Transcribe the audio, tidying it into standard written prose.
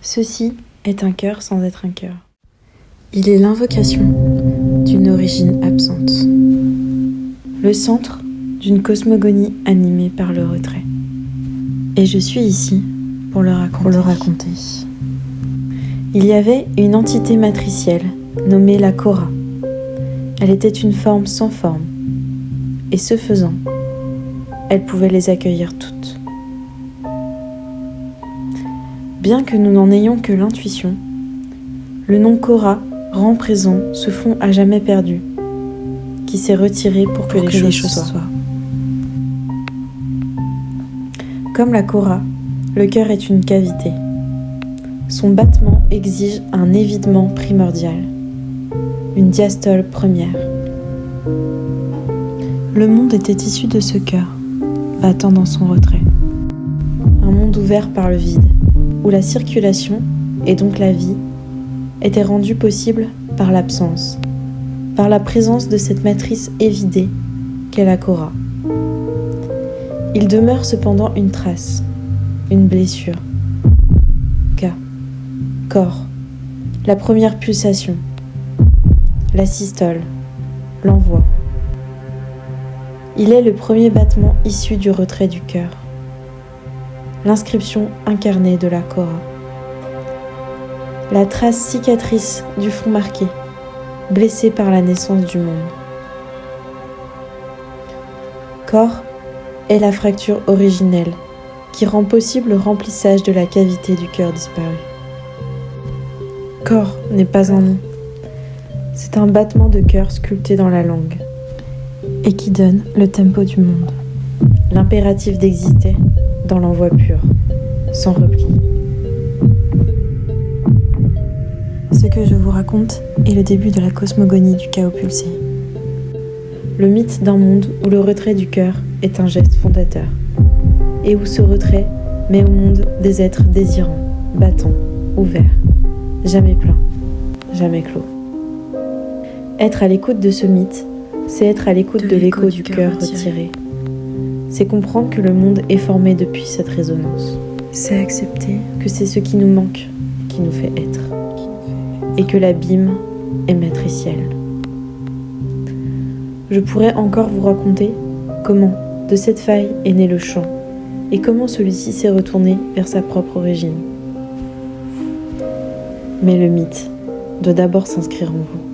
Ceci est un cœur sans être un cœur. Il est l'invocation d'une origine absente, le centre d'une cosmogonie animée par le retrait. Et je suis ici pour le raconter. Il y avait une entité matricielle nommée la Kora. Elle était une forme sans forme, et ce faisant, elle pouvait les accueillir toutes. Bien que nous n'en ayons que l'intuition, le nom Kora rend présent ce fond à jamais perdu, qui s'est retiré pour que les choses soient. Comme la Kora, le cœur est une cavité. Son battement exige un évidement primordial, une diastole première. Le monde était issu de ce cœur, battant dans son retrait. Un monde ouvert par le vide, où la circulation, et donc la vie, était rendue possible par l'absence, par la présence de cette matrice évidée qu'est la Kora. Il demeure cependant une trace, une blessure. Corps, la première pulsation, la systole, l'envoi. Il est le premier battement issu du retrait du cœur, l'inscription incarnée de la Kora, la trace cicatrice du fond marqué, blessé par la naissance du monde. Corps est la fracture originelle qui rend possible le remplissage de la cavité du cœur disparu. Corps n'est pas un nom, c'est un battement de cœur sculpté dans la langue et qui donne le tempo du monde, l'impératif d'exister dans l'envoi pur, sans repli. Ce que je vous raconte est le début de la cosmogonie du chaos pulsé. Le mythe d'un monde où le retrait du cœur est un geste fondateur et où ce retrait met au monde des êtres désirants, battants, ouverts, jamais pleins, jamais clos. Être à l'écoute de ce mythe, c'est être à l'écoute de l'écho du cœur retiré. C'est comprendre que le monde est formé depuis cette résonance. C'est accepter que c'est ce qui nous manque qui nous fait être. Et que l'abîme est matriciel. Je pourrais encore vous raconter comment, de cette faille, est né le chant, et comment celui-ci s'est retourné vers sa propre origine. Mais le mythe doit d'abord s'inscrire en vous.